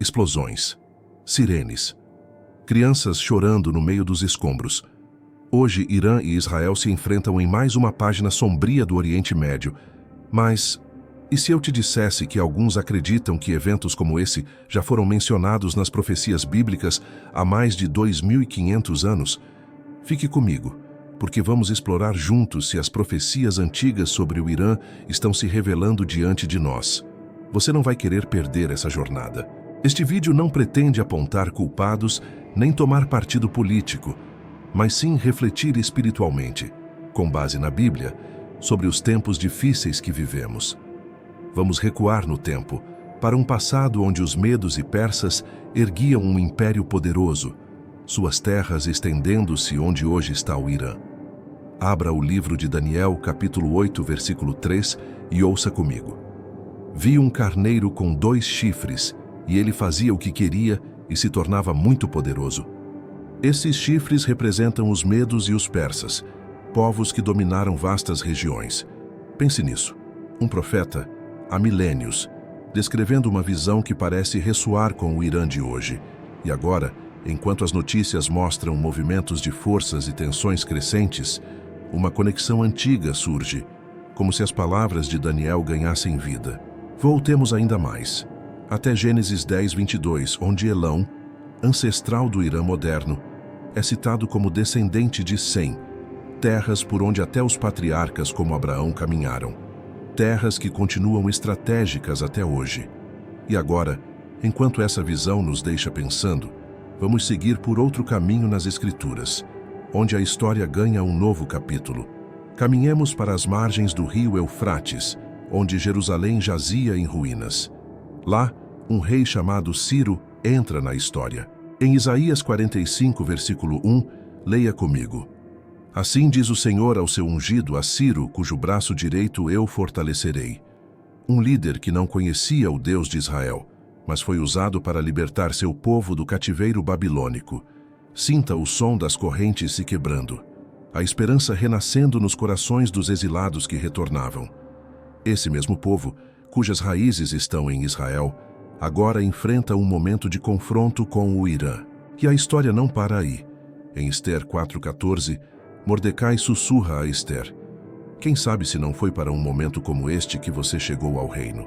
explosões, sirenes, crianças chorando no meio dos escombros. Hoje, Irã e Israel se enfrentam em mais uma página sombria do Oriente Médio. Mas, e se eu te dissesse que alguns acreditam que eventos como esse já foram mencionados nas profecias bíblicas há mais de 2.500 anos? Fique comigo, porque vamos explorar juntos se as profecias antigas sobre o Irã estão se revelando diante de nós. Você não vai querer perder essa jornada. Este vídeo não pretende apontar culpados nem tomar partido político, mas sim refletir espiritualmente, com base na Bíblia, sobre os tempos difíceis que vivemos. Vamos recuar no tempo, para um passado onde os medos e persas erguiam um império poderoso, suas terras estendendo-se onde hoje está o Irã. Abra o livro de Daniel, capítulo 8, versículo 3, e ouça comigo. Vi um carneiro com 2 chifres, e ele fazia o que queria e se tornava muito poderoso. Esses chifres representam os medos e os persas, povos que dominaram vastas regiões. Pense nisso. Um profeta, há milênios, descrevendo uma visão que parece ressoar com o Irã de hoje. E agora, enquanto as notícias mostram movimentos de forças e tensões crescentes, uma conexão antiga surge, como se as palavras de Daniel ganhassem vida. Voltemos ainda mais, até Gênesis 10, 22, onde Elão, ancestral do Irã moderno, é citado como descendente de Sem, terras por onde até os patriarcas como Abraão caminharam, terras que continuam estratégicas até hoje. E agora, enquanto essa visão nos deixa pensando, vamos seguir por outro caminho nas Escrituras, onde a história ganha um novo capítulo. Caminhemos para as margens do rio Eufrates, onde Jerusalém jazia em ruínas. Lá, um rei chamado Ciro entra na história. Em Isaías 45, versículo 1, leia comigo. Assim diz o Senhor ao seu ungido, a Ciro, cujo braço direito eu fortalecerei. Um líder que não conhecia o Deus de Israel, mas foi usado para libertar seu povo do cativeiro babilônico. Sinta o som das correntes se quebrando, a esperança renascendo nos corações dos exilados que retornavam. Esse mesmo povo, cujas raízes estão em Israel, agora enfrenta um momento de confronto com o Irã. E a história não para aí. Em Ester 4,14, Mordecai sussurra a Ester: quem sabe se não foi para um momento como este que você chegou ao reino?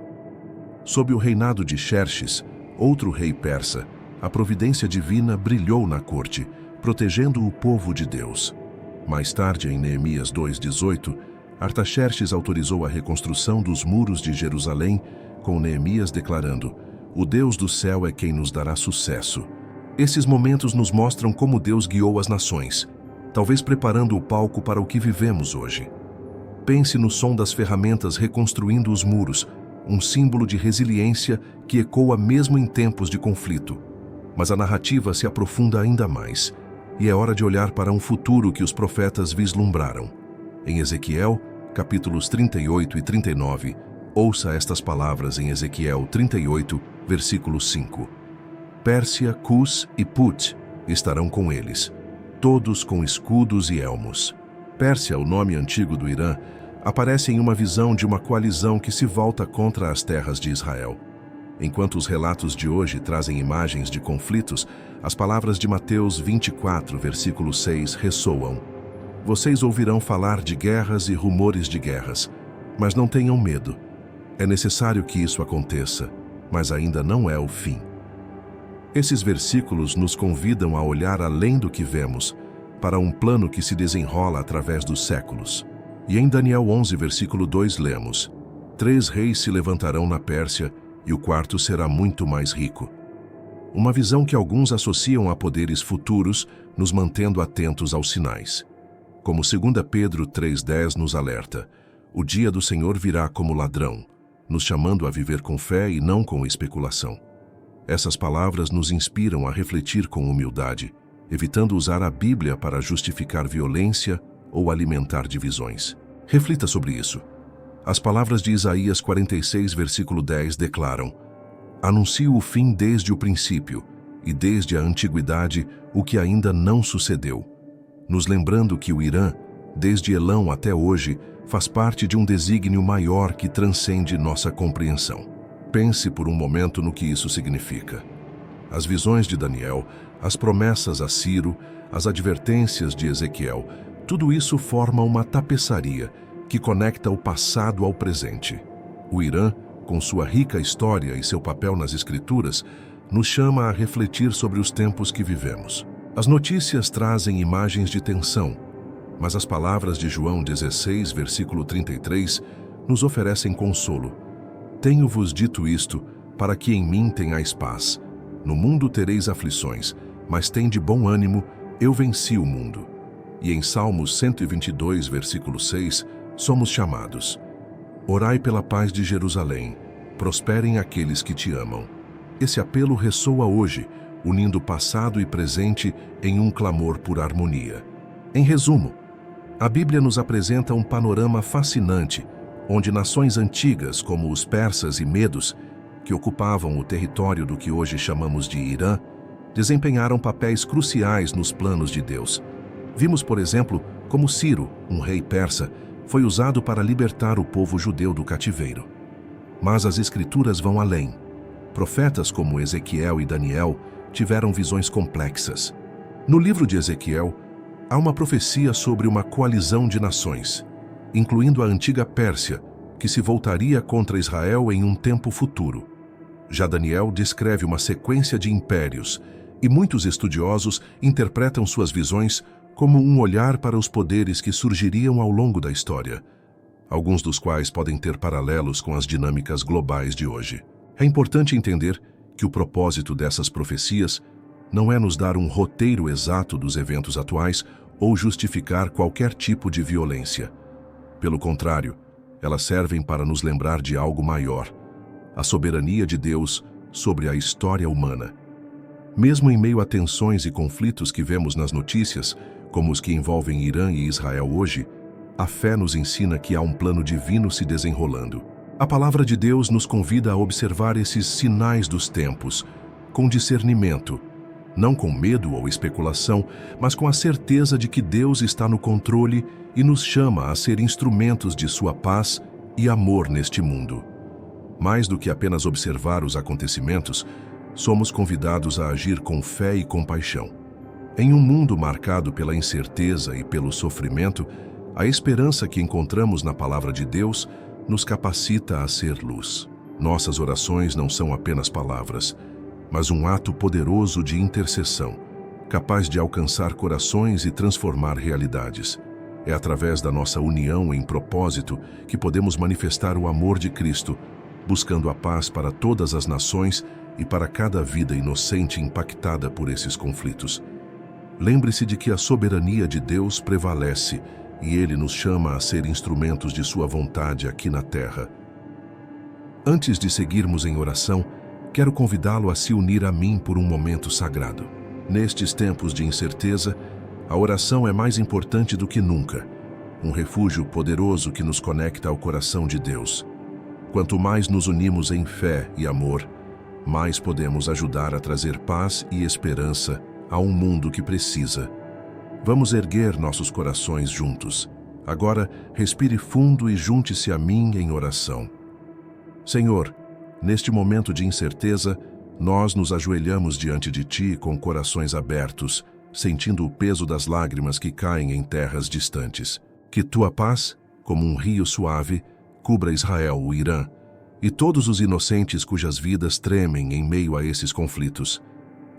Sob o reinado de Xerxes, outro rei persa, a providência divina brilhou na corte, protegendo o povo de Deus. Mais tarde, em Neemias 2,18, Artaxerxes autorizou a reconstrução dos muros de Jerusalém, com Neemias declarando: o Deus do céu é quem nos dará sucesso. Esses momentos nos mostram como Deus guiou as nações, talvez preparando o palco para o que vivemos hoje. Pense no som das ferramentas reconstruindo os muros, um símbolo de resiliência que ecoa mesmo em tempos de conflito. Mas a narrativa se aprofunda ainda mais, e é hora de olhar para um futuro que os profetas vislumbraram. Em Ezequiel, capítulos 38 e 39, ouça estas palavras em Ezequiel 38, versículo 5. Pérsia, Cus e Put estarão com eles, todos com escudos e elmos. Pérsia, o nome antigo do Irã, aparece em uma visão de uma coalizão que se volta contra as terras de Israel. Enquanto os relatos de hoje trazem imagens de conflitos, as palavras de Mateus 24, versículo 6 ressoam. Vocês ouvirão falar de guerras e rumores de guerras, mas não tenham medo. É necessário que isso aconteça, mas ainda não é o fim. Esses versículos nos convidam a olhar além do que vemos, para um plano que se desenrola através dos séculos. E em Daniel 11, versículo 2, lemos: 3 reis se levantarão na Pérsia, e o quarto será muito mais rico. Uma visão que alguns associam a poderes futuros, nos mantendo atentos aos sinais. Como 2 Pedro 3,10 nos alerta, o dia do Senhor virá como ladrão, nos chamando a viver com fé e não com especulação. Essas palavras nos inspiram a refletir com humildade, evitando usar a Bíblia para justificar violência ou alimentar divisões. Reflita sobre isso. As palavras de Isaías 46, versículo 10 declaram: anuncio o fim desde o princípio, e desde a antiguidade o que ainda não sucedeu, nos lembrando que o Irã, desde Elão até hoje, faz parte de um desígnio maior que transcende nossa compreensão. Pense por um momento no que isso significa. As visões de Daniel, as promessas a Ciro, as advertências de Ezequiel, tudo isso forma uma tapeçaria que conecta o passado ao presente. O Irã, com sua rica história e seu papel nas Escrituras, nos chama a refletir sobre os tempos que vivemos. As notícias trazem imagens de tensão, mas as palavras de João 16, versículo 33, nos oferecem consolo. Tenho-vos dito isto, para que em mim tenhais paz. No mundo tereis aflições, mas tende bom ânimo, eu venci o mundo. E em Salmos 122, versículo 6, somos chamados: orai pela paz de Jerusalém, prosperem aqueles que te amam. Esse apelo ressoa hoje, unindo passado e presente em um clamor por harmonia. Em resumo, a Bíblia nos apresenta um panorama fascinante, onde nações antigas, como os persas e medos, que ocupavam o território do que hoje chamamos de Irã, desempenharam papéis cruciais nos planos de Deus. Vimos, por exemplo, como Ciro, um rei persa, foi usado para libertar o povo judeu do cativeiro. Mas as Escrituras vão além. Profetas como Ezequiel e Daniel tiveram visões complexas. No livro de Ezequiel, há uma profecia sobre uma coalizão de nações, incluindo a antiga Pérsia, que se voltaria contra Israel em um tempo futuro. Já Daniel descreve uma sequência de impérios, e muitos estudiosos interpretam suas visões como um olhar para os poderes que surgiriam ao longo da história, alguns dos quais podem ter paralelos com as dinâmicas globais de hoje. É importante entender que o propósito dessas profecias não é nos dar um roteiro exato dos eventos atuais ou justificar qualquer tipo de violência. Pelo contrário, elas servem para nos lembrar de algo maior: a soberania de Deus sobre a história humana. Mesmo em meio a tensões e conflitos que vemos nas notícias, como os que envolvem Irã e Israel hoje, a fé nos ensina que há um plano divino se desenrolando. A palavra de Deus nos convida a observar esses sinais dos tempos, com discernimento, não com medo ou especulação, mas com a certeza de que Deus está no controle e nos chama a ser instrumentos de sua paz e amor neste mundo. Mais do que apenas observar os acontecimentos, somos convidados a agir com fé e compaixão. Em um mundo marcado pela incerteza e pelo sofrimento, a esperança que encontramos na palavra de Deus nos capacita a ser luz. Nossas orações não são apenas palavras, mas um ato poderoso de intercessão, capaz de alcançar corações e transformar realidades. É através da nossa união em propósito que podemos manifestar o amor de Cristo, buscando a paz para todas as nações e para cada vida inocente impactada por esses conflitos. Lembre-se de que a soberania de Deus prevalece e Ele nos chama a ser instrumentos de sua vontade aqui na terra. Antes de seguirmos em oração, quero convidá-lo a se unir a mim por um momento sagrado. Nestes tempos de incerteza, a oração é mais importante do que nunca, um refúgio poderoso que nos conecta ao coração de Deus. Quanto mais nos unimos em fé e amor, mais podemos ajudar a trazer paz e esperança a um mundo que precisa. Vamos erguer nossos corações juntos. Agora, respire fundo e junte-se a mim em oração. Senhor, neste momento de incerteza, nós nos ajoelhamos diante de Ti com corações abertos, sentindo o peso das lágrimas que caem em terras distantes. Que Tua paz, como um rio suave, cubra Israel, o Irã, e todos os inocentes cujas vidas tremem em meio a esses conflitos.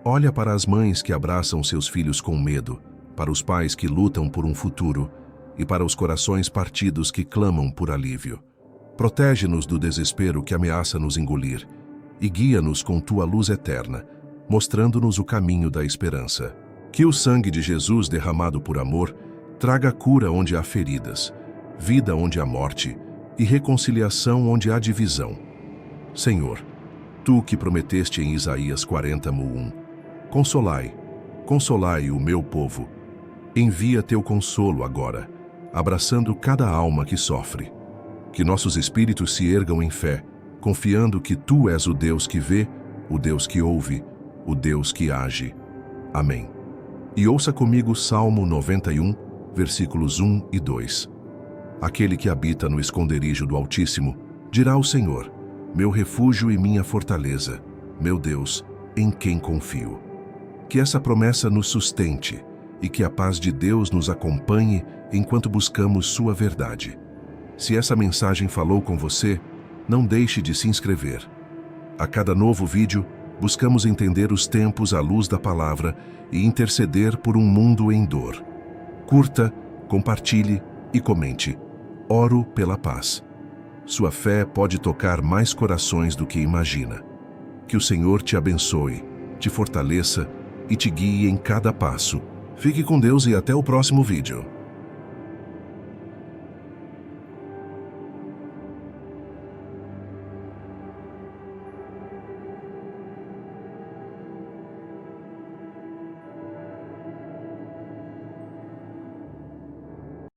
Olha para as mães que abraçam seus filhos com medo, para os pais que lutam por um futuro e para os corações partidos que clamam por alívio. Protege-nos do desespero que ameaça nos engolir e guia-nos com Tua luz eterna, mostrando-nos o caminho da esperança. Que o sangue de Jesus derramado por amor traga cura onde há feridas, vida onde há morte e reconciliação onde há divisão. Senhor, Tu que prometeste em Isaías 40:1, consolai o meu povo. Envia Teu consolo agora, abraçando cada alma que sofre. Que nossos espíritos se ergam em fé, confiando que Tu és o Deus que vê, o Deus que ouve, o Deus que age. Amém. E ouça comigo Salmo 91, versículos 1 e 2. Aquele que habita no esconderijo do Altíssimo dirá ao Senhor: meu refúgio e minha fortaleza, meu Deus, em quem confio. Que essa promessa nos sustente e que a paz de Deus nos acompanhe enquanto buscamos sua verdade. Se essa mensagem falou com você, não deixe de se inscrever. A cada novo vídeo, buscamos entender os tempos à luz da palavra e interceder por um mundo em dor. Curta, compartilhe e comente. Oro pela paz. Sua fé pode tocar mais corações do que imagina. Que o Senhor te abençoe, te fortaleça e te guie em cada passo. Fique com Deus e até o próximo vídeo.